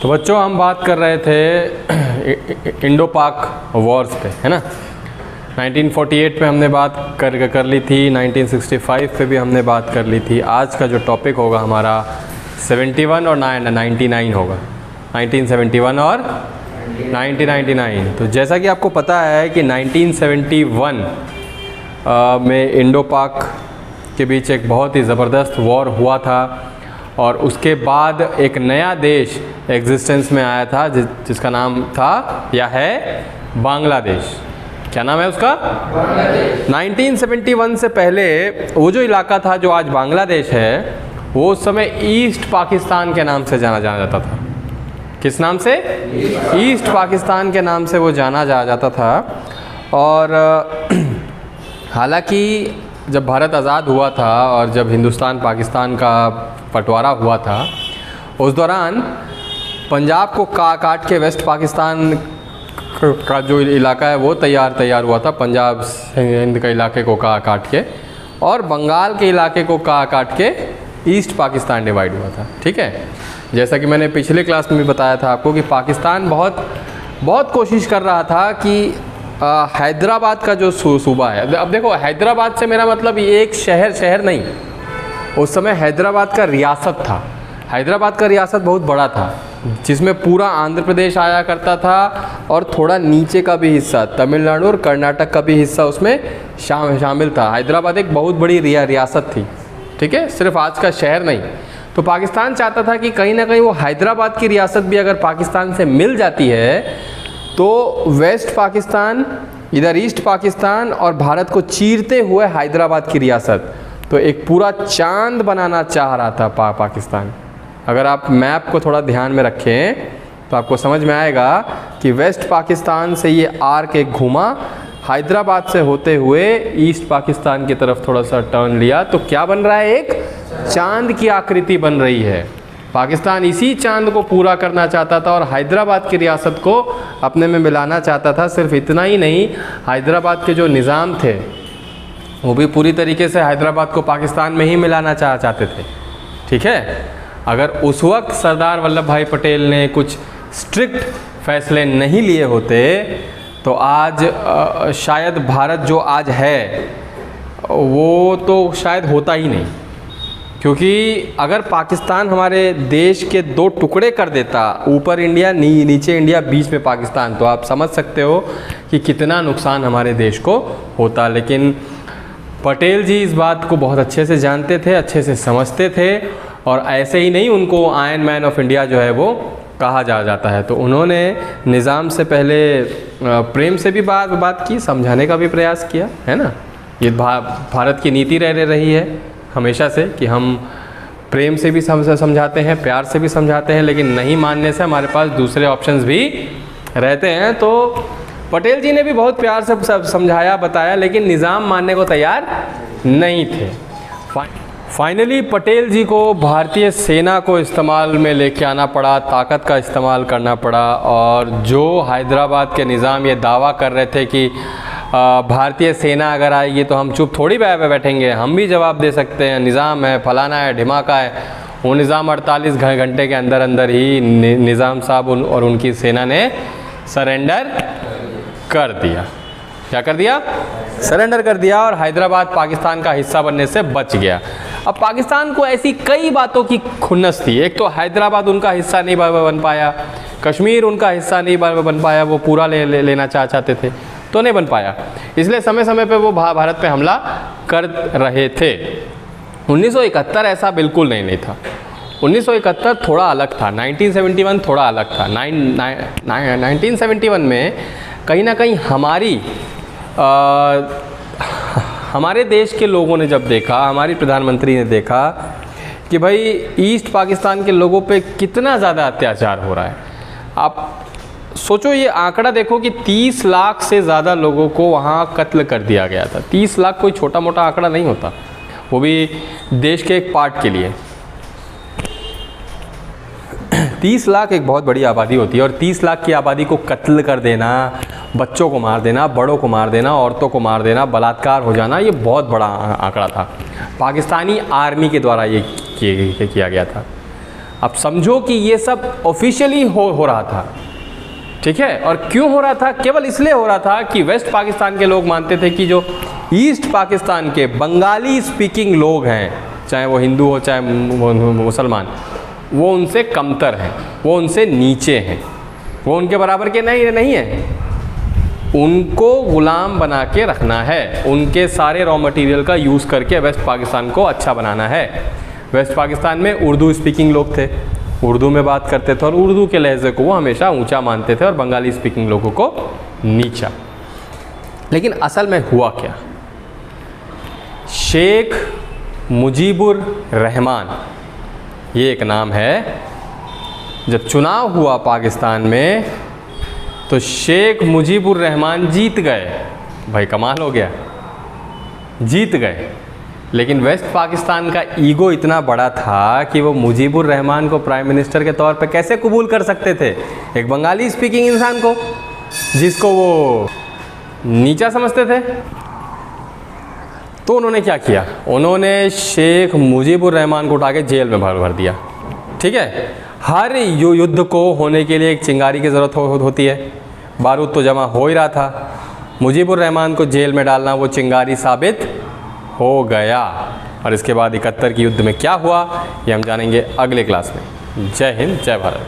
तो बच्चों हम बात कर रहे थे इंडो पाक वॉर्स पे, है ना। 1948 पे हमने बात कर ली थी, 1965 पे भी हमने बात कर ली थी। आज का जो टॉपिक होगा हमारा 71 और 99 होगा, 1971 और 1999। तो जैसा कि आपको पता है कि 1971 में इंडो पाक के बीच एक बहुत ही ज़बरदस्त वॉर हुआ था और उसके बाद एक नया देश एग्जिस्टेंस में आया था जिसका नाम था या है बांग्लादेश। क्या नाम है उसका? बांग्लादेश। 1971 से पहले वो जो इलाका था जो आज बांग्लादेश है, वो उस समय ईस्ट पाकिस्तान के नाम से जाना जाता था। किस नाम से? ईस्ट पाकिस्तान के नाम से वो जाना जाता था। और हालांकि जब भारत आज़ाद हुआ था और जब हिंदुस्तान पाकिस्तान का बंटवारा हुआ था, उस दौरान पंजाब को काट के वेस्ट पाकिस्तान का जो इलाका है वो तैयार हुआ था। पंजाब हिंद के इलाके को काट के और बंगाल के इलाके को काट के ईस्ट पाकिस्तान डिवाइड हुआ था। ठीक है, जैसा कि मैंने पिछले क्लास में भी बताया था आपको कि पाकिस्तान बहुत कोशिश कर रहा था कि हैदराबाद का जो सूबा है, अब देखो हैदराबाद से मेरा मतलब ये एक शहर नहीं, उस समय हैदराबाद का रियासत था। हैदराबाद का रियासत बहुत बड़ा था जिसमें पूरा आंध्र प्रदेश आया करता था और थोड़ा नीचे का भी हिस्सा तमिलनाडु और कर्नाटक का भी हिस्सा उसमें शामिल था। हैदराबाद एक बहुत बड़ी रियासत थी, ठीक है, सिर्फ आज का शहर नहीं। तो पाकिस्तान चाहता था कि कहीं ना कहीं वो हैदराबाद की रियासत भी अगर पाकिस्तान से मिल जाती है तो वेस्ट पाकिस्तान, इधर ईस्ट पाकिस्तान और भारत को चीरते हुए हैदराबाद की रियासत, तो एक पूरा चांद बनाना चाह रहा था पाकिस्तान। अगर आप मैप को थोड़ा ध्यान में रखें तो आपको समझ में आएगा कि वेस्ट पाकिस्तान से ये आर्क एक घुमा, हैदराबाद से होते हुए ईस्ट पाकिस्तान की तरफ थोड़ा सा टर्न लिया, तो क्या बन रहा है? एक चांद की आकृति बन रही है। पाकिस्तान इसी चांद को पूरा करना चाहता था और हैदराबाद की रियासत को अपने में मिलाना चाहता था। सिर्फ इतना ही नहीं, हैदराबाद के जो निज़ाम थे वो भी पूरी तरीके से हैदराबाद को पाकिस्तान में ही मिलाना चाहते थे। ठीक है, अगर उस वक्त सरदार वल्लभ भाई पटेल ने कुछ स्ट्रिक्ट फैसले नहीं लिए होते तो आज शायद भारत जो आज है वो तो शायद होता ही नहीं। क्योंकि अगर पाकिस्तान हमारे देश के दो टुकड़े कर देता, ऊपर इंडिया नीचे इंडिया बीच में पाकिस्तान, तो आप समझ सकते हो कि कितना नुकसान हमारे देश को होता। लेकिन पटेल जी इस बात को बहुत अच्छे से जानते थे, अच्छे से समझते थे और ऐसे ही नहीं, उनको आयरन मैन ऑफ इंडिया जो है वो कहा जाता है। तो उन्होंने निज़ाम से पहले प्रेम से भी बात की, समझाने का भी प्रयास किया, है ना। ये भारत की नीति रही है हमेशा से कि हम प्रेम से भी समझाते हैं, प्यार से भी समझाते हैं, लेकिन नहीं मानने से हमारे पास दूसरे ऑप्शंस भी रहते हैं। तो पटेल जी ने भी बहुत प्यार से समझाया, बताया, लेकिन निज़ाम मानने को तैयार नहीं थे। फाइनली पटेल जी को भारतीय सेना को इस्तेमाल में लेके आना पड़ा, ताकत का इस्तेमाल करना पड़ा। और जो हैदराबाद के निज़ाम ये दावा कर रहे थे कि भारतीय सेना अगर आएगी तो हम चुप थोड़ी बैठेंगे, हम भी जवाब दे सकते हैं, निज़ाम है, फलाना है, ढिमाका है, वो निज़ाम 48 घंटे के अंदर ही निज़ाम साहब और उनकी सेना ने सरेंडर कर दिया। क्या कर दिया? सरेंडर कर दिया और हैदराबाद पाकिस्तान का हिस्सा बनने से बच गया। अब पाकिस्तान को ऐसी कई बातों की खुन्नस थी। एक तो हैदराबाद उनका हिस्सा नहीं बन पाया, कश्मीर उनका हिस्सा नहीं बन पाया, वो पूरा लेना चाहते थे तो नहीं बन पाया, इसलिए समय समय पे वो भारत पे हमला कर रहे थे। 1971 ऐसा बिल्कुल नहीं था। 1971 थोड़ा अलग था, 1971 थोड़ा अलग था। 1971 में कहीं ना कहीं हमारे देश के लोगों ने जब देखा, हमारी प्रधानमंत्री ने देखा कि भाई ईस्ट पाकिस्तान के लोगों पे कितना ज़्यादा अत्याचार हो रहा है। आप सोचो, ये आंकड़ा देखो कि 30 लाख से ज़्यादा लोगों को वहाँ कत्ल कर दिया गया था। 30 लाख कोई छोटा मोटा आंकड़ा नहीं होता, वो भी देश के एक पार्ट के लिए। 30 लाख एक बहुत बड़ी आबादी होती है और 30 लाख की आबादी को कत्ल कर देना, बच्चों को मार देना, बड़ों को मार देना, औरतों को मार देना, बलात्कार हो जाना, ये बहुत बड़ा आंकड़ा था। पाकिस्तानी आर्मी के द्वारा ये किया गया था। अब समझो कि ये सब ऑफिशियली हो रहा था, ठीक है। और क्यों हो रहा था? केवल इसलिए हो रहा था कि वेस्ट पाकिस्तान के लोग मानते थे कि जो ईस्ट पाकिस्तान के बंगाली स्पीकिंग लोग हैं, चाहे वो हिंदू हो चाहे मुसलमान, वो उनसे कमतर हैं, वो उनसे नीचे हैं, वो उनके बराबर के नहीं हैं। उनको ग़ुलाम बना के रखना है, उनके सारे रॉ मटेरियल का यूज़ करके वेस्ट पाकिस्तान को अच्छा बनाना है। वेस्ट पाकिस्तान में उर्दू स्पीकिंग लोग थे, उर्दू में बात करते थे और उर्दू के लहजे को वो हमेशा ऊंचा मानते थे और बंगाली स्पीकिंग लोगों को नीचा। लेकिन असल में हुआ क्या? शेख मुजीबुर रहमान, ये एक नाम है। जब चुनाव हुआ पाकिस्तान में तो शेख मुजीबुर रहमान जीत गए। भाई कमाल हो गया, जीत गए। लेकिन वेस्ट पाकिस्तान का ईगो इतना बड़ा था कि वो मुजीबुर रहमान को प्राइम मिनिस्टर के तौर पे कैसे कबूल कर सकते थे, एक बंगाली स्पीकिंग इंसान को जिसको वो नीचा समझते थे। तो उन्होंने क्या किया? उन्होंने शेख मुजीबुर रहमान को उठा के जेल में भर दिया, ठीक है। हर युद्ध को होने के लिए एक चिंगारी की ज़रूरत होती है। बारूद तो जमा हो ही रहा था, मुजीबुर रहमान को जेल में डालना वो चिंगारी साबित हो गया। और इसके बाद 71 के युद्ध में क्या हुआ ये हम जानेंगे अगले क्लास में। जय हिंद, जय भारत।